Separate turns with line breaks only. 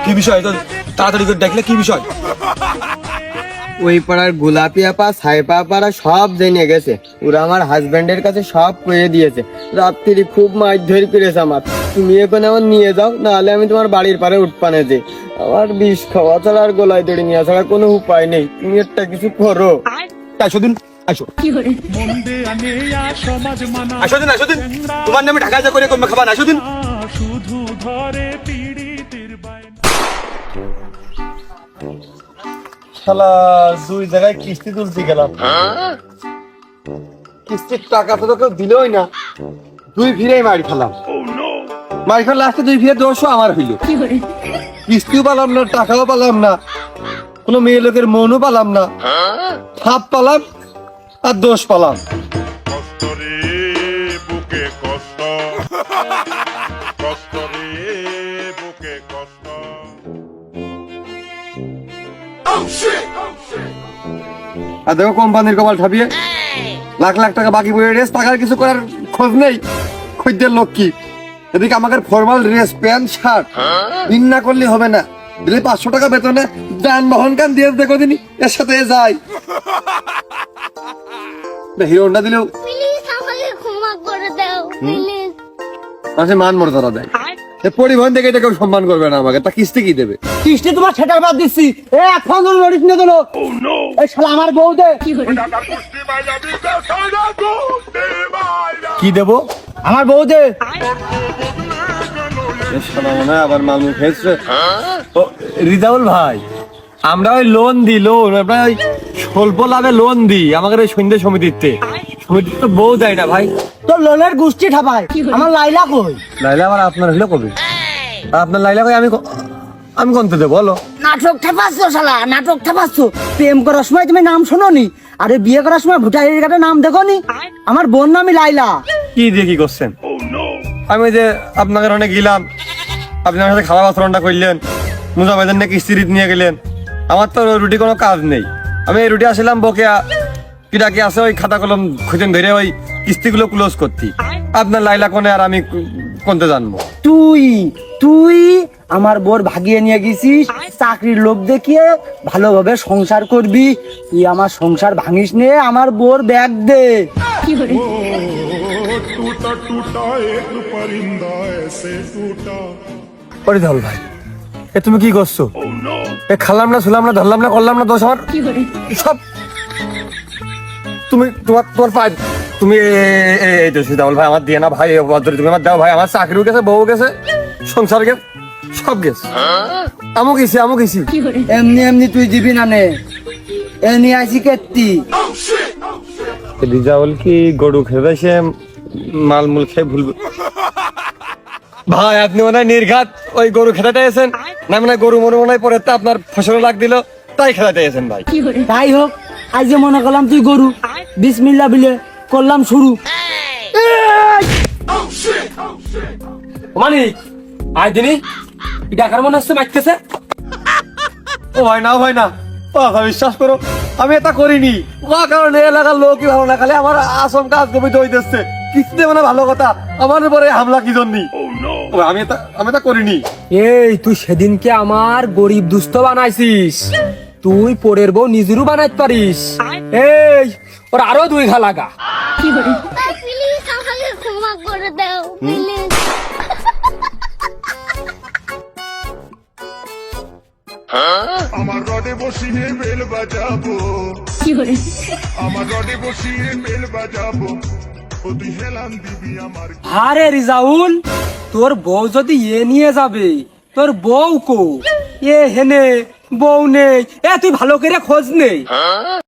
কি বিষয় তো তাড়াতাড়ি করে দেখলে কি বিষয়?
ওই পাড়ার গোলাপি আপা সাইপা পাড়া সব জেনে গেছে, ওরা আমার হাজবেন্ডের কাছে সব কয়ে দিয়েছে। রাত্রি খুব মারধর করেছে আমার। তুমি এখন আমার নিয়ে যাও, নাহলে আমি তোমার বাড়ির পারে উঠপানে যে আমার বিষ খাওয়া ছাড়া আর গলায় দড়ি নেওয়া ছাড়া কোনো উপায় নেই। তুমি একটা কিছু করো।
আসো দিন, আসো আসো দিন, আসো দিন। তোমার নামে ঢাকা যা করে কমে খাবার। আসো দিন। শালা দুই জায়গায় কিস্তি তুলতে গেলাম, কিস্তির টাকা তো কেউ দিলই না। দুই ফিরেই মারি খেলাম, মারি খেলা লাস্টে দুই ফিরে দোষও আমার হইল। কিস্তিও পালাম না, টাকাও পালাম না, কোনো মেয়ে লোকের মনও পালাম না। ফাপ পালাম আর দোষ পালাম।
কষ্ট রে বুকে কষ্ট, কষ্ট রে বুকে কষ্ট।
আর দেখো কোম্পানির কপাল ঠাপিয়ে লাখ লাখ টাকা বাকি পড়ে রেস, টাকার কিছু করার খোঁজ নেই। খদ্দের লোক কি এদিকে আমাকে ফর্মাল ড্রেস প্যান্ট শার্ট দিন না করলে হবে না। দিলে 500 টাকা বেতনে যানবাহন কান দিয়ে দেখো দিনই এর সাথে যাই। হিরো হন্ডা দিলেও
প্লিজ আমাকে ক্ষমা করে দাও প্লিজ।
মাসে মান মর্যাদা দেয়, পরিবহন থেকে এটা কেউ সম্মান করবে না আমাকে। তা কিস্তি কি দেবে?
কিস্তি তোমার সেটার বাদ দিচ্ছি। এখন নোটিশ নিয়ে দিল। এই শালা আমার বউ দে।
কি দেবো?
আমার বউ দে।
আবার মানুষ হয়েছে। রিজাউল ভাই, আমরা ওই লোন দিই, লোন আমরা ওই স্বল্প লাভে লোন দিই আমাদের ওই সন্ধ্যে সমিতিতে। সমিতি তো বউ দেয় না ভাই।
তোর লোনের গোষ্ঠী ঠাপায়। আমার লাইলা কই?
লাইলা আমার আপনার হইলো কবে? আপনার লাইলা কই? আমি কোনতে দেবো বলো?
নাটক ঠাপাচ্ছ শালা, নাটক ঠাপাচ্ছ। প্রেম করার সময় তুমি নাম শোনোনি? আরে বিয়ে করার সময় ভোটারের কার্ডে নাম দেখোনি? আমার বোন নামই লাইলা।
কি দিয়ে কি করছেন? আমি ওই যে আপনাকে অনেক গেলাম, আপনি আমার সাথে খারাপ আচরণটা করলেন, মুজাবাইদের নাকি স্ত্রী নিয়ে গেলেন। আমার তো রুটি কোনো কাজ নেই। আমি এই রুটি আসলাম বকেয়া কিটা কি আছে ওই খাতা কলম খুঁজেন ধরে ওই কিস্তিগুলো ক্লোজ করতি। আপনার লাইলা কোনে আর আমি কোনতে জানবো?
তুই তুই আমার বোর ভাগিয়ে নিয়ে গেছিস চাকরির লোভ দেখিয়ে, ভালোভাবে সংসার করবি। তুই আমার সংসার ভাঙিস নে, আমার বোর ব্যাগ দে।
टूटा टूटा एक परिंदा ऐसे टूटा।
পরিধল ভাই, এ তুমি কি করছো? এ খালাম না, শুলাম না, ধরলাম না, করলাম না, দোষ আমার সব। তুমি তোমার পাই তুমি এই দোষ দাও ভাই, আমার দিয়ে না ভাই। তুমি আমার দাও ভাই, আমার চাকরিও গেছে, বউ গেছে, সংসার গেছে, সব গেছে। আমও গেছি।
এমনি এমনি তুই দিবি না নে, এ নিয়ে আসি কেত্তি।
রিজাউল কি গরু খেয়েছে মালমূল খেয়ে ভুলবে ভাই? আপনি মনে হয় নির্ঘাত ওই গরু খেতে এসেছেন না, মানে গরু মনে হয় পরে তো আপনার ফসলে লাগ দিল, তাই খেতে এসেছেন ভাই।
তাই হোক, আজ যে মনে করলাম তুই গরু, বিসমিল্লাহ বিলে করলাম শুরু।
মানিক আয় দিনই ডাকার মনে হচ্ছে মাইতেছে। ও ভাই না, ভাই না, বিশ্বাস করো আমি এটা করিনি। ও কারণে এলাকার লোকই ভালো না, খালি আমার আচমকা আজগবি দই দিচ্ছে। কিস্তি মানে ভালো কথা, আমার উপরে হামলা কি জন্যই? আমি এটা করিনি।
এই তুই সেদিনকে আমার গরিব দুস্থ বানাইছিস, তুই পরের বউ নিজেরও বানাইতে পারিস। এই ওর আরো 2 ঘা লাগা।
প্লিজ আমাকে ক্ষমা করে দাও প্লিজ।
আমার রডে বসিয়ে বেল বাজাবো, আমার রডে বসিয়ে বেল বাজাবো, ও তুই হেলান দিবি আমার।
আরে রিজাউল, তোর বউ যদি নিয়ে যাবে, তোর বউ কো? হেনে বউ নেই। তুই ভালো করে খোঁজ নেই।